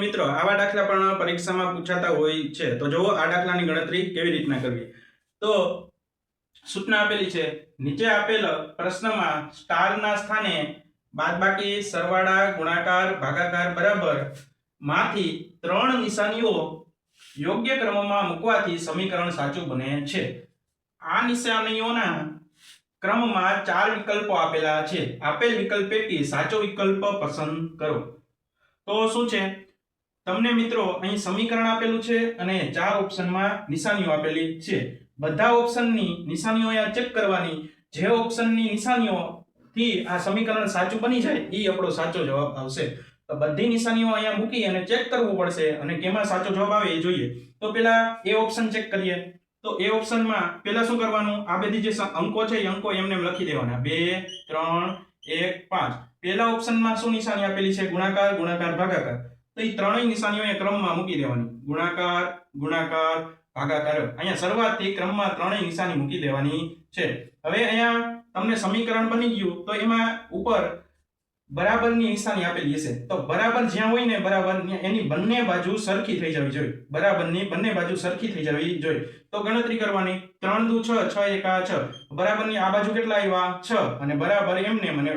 મિત્રો આવા દાખલા પણ પરીક્ષામાં પૂછાતા હોય છે। તો જુઓ આ દાખલાની ગણતરી કેવી રીતના કરવી। તો સૂચના આપેલી છે, નીચે આપેલ પ્રશ્નમાં સ્ટારના સ્થાને બાદબાકી, સરવાળા, ગુણાકાર, ભાગાકાર બરાબર માંથી 3 નિશાનીઓ યોગ્ય ક્રમમાં મૂકવાથી સમીકરણ સાચું બને છે। આ નિશાનીઓના ક્રમમાં 4 વિકલ્પો આપેલા છે। આપેલ વિકલ્પ પૈકી સાચો વિકલ્પ પસંદ કરો। તો શું છે, તમને મિત્રો અહીં સમીકરણ આપેલું છે અને 4 ઓપ્શનમાં નિશાનીઓ આપેલી છે। બધા ઓપ્શનની નિશાનીઓ અહીંયા ચેક કરવાની। જે ઓપ્શનની નિશાનીઓ થી આ સમીકરણ સાચું બની જાય એ આપણો સાચો જવાબ આવશે। તો બધી નિશાનીઓ અહીંયા મૂકી અને ચેક કરવું પડશે અને કેમાં સાચો જવાબ આવે એ જોઈએ। તો પહેલા એ ઓપ્શન ચેક કરીએ। તો એ ઓપ્શનમાં પહેલા શું કરવાનું, આ બધી જે અંકો છે એ અંકો એમને લખી દેવાના 2 3 1 5। પહેલા ઓપ્શનમાં શું નિશાની આપેલી છે, ગુણાકાર, ગુણાકાર, ભાગાકાર। તો એ ત્રણેય નિશાનીઓ એ ક્રમમાં મૂકી દેવાની, ગુણાકાર, ગુણાકાર, ભાગાકાર। અહીંયા શરૂઆતથી ક્રમમાં ત્રણેય નિશાની મૂકી દેવાની છે। હવે અહીંયા તમને સમીકરણ બની ગયું તો એમાં ઉપર બરાબરની નિશાની આપેલી હશે। તો બરાબર જ્યાં હોય ને બરાબર એની બંને બાજુ સરખી થઈ જવી જોઈએ। બરાબરની બંને બાજુ સરખી થઈ જવી જોઈએ। તો ગણતરી કરવાની, 3 દુ 6, 6 એકા 6। બરાબરની આ બાજુ કેટલા આવ્યા 6 અને બરાબર એમને મને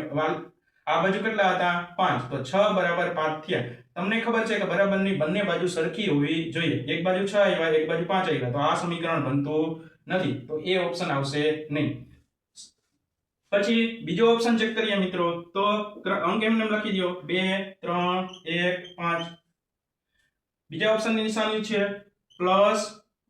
આ બાજુ કેટલા હતા 5। તો 6 બરાબર 5 થયા। તમને ખબર છે કે બરાબરની બંને બાજુ સરખી હોવી જોઈએ। એક બાજુ 6 આવ્યા, એક બાજુ 5 આવ્યા, તો આ સમીકરણ બનતું નથી। તો એ ઓપ્શન આવશે નહીં। પછી બીજો ઓપ્શન ચેક કરીએ મિત્રો। તો અંક એમને લખી દો 2 3 1 5। બીજા ઓપ્શનની નિશાની છે પ્લસ,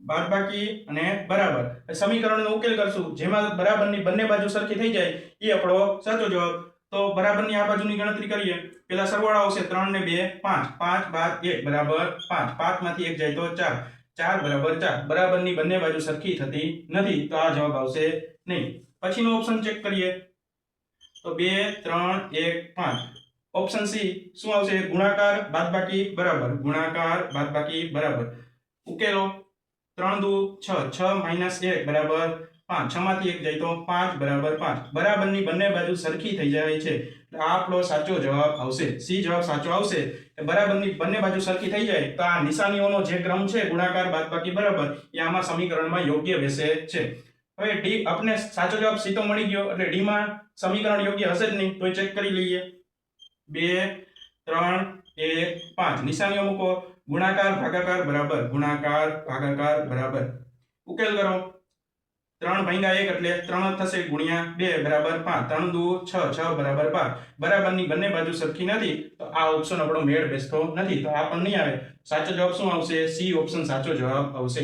બાદબાકી અને બરાબર। સમીકરણનો ઉકેલ કરશું, જેમાં બરાબરની બંને બાજુ સરખી થઈ જાય એ આપણો સાચો જવાબ। તો બરાબરની આ બાજુની ગણતરી કરીએ। પહેલા સરવાળો આવશે 3 ને 2 5, 5 બાદ 1 બરાબર 5, 5 માંથી 1 જાય તો 4, 4 બરાબર 4। બરાબરની બંને બાજુ સરખી થતી નથી, તો આ જવાબ આવશે નહીં। પછીનો ઓપ્શન ચેક કરીએ તો 2 3 1 5। ઓપ્શન સી શું આવશે, ગુણાકાર, બાદબાકી, બરાબર, ગુણાકાર, બાદબાકી, બરાબર। ઉકેલો 3 દુ 6, 6 માઈનસ 1 બરાબર 5, 6 માંથી 1 જાય તો 5 બરાબર 5। બરાબરની બંને બાજુ સરખી થઈ જાય છે, એટલે આ આપણો સાચો જવાબ આવશે। સી જવાબ સાચો આવશે કે બરાબરની બંને બાજુ સરખી થઈ જાય તો આ નિશાનીઓનો જે ક્રમ છે ગુણાકાર, બાદબાકી, બરાબર, એ આમાં સમીકરણમાં યોગ્ય બેસે છે। હવે ડી આપણે સાચો જવાબ સી તો મળી ગયો, એટલે ડી માં સમીકરણ યોગ્ય હશે જ નહીં, તો ચેક કરી લઈએ। 2 3 1 5 નિશાનીઓ મૂકો, ગુણાકાર, ભાગાકાર, બરાબર, ગુણાકાર, ભાગાકાર, બરાબર। ઉકેલ કરો, 3 ભાગ્યા 1 એટલે 3 થશે, ગુણ્યા 2 બરાબર 5, 3 દુ 6, 6 બરાબર 5। બરાબરની બંને બાજુ સરખી નથી, તો આ ઓપ્શન આપણો મેળ બેસતો નથી, તો આ પણ નહીં આવે। સાચો જવાબ શું આવશે, સી ઓપ્શન સાચો જવાબ આવશે।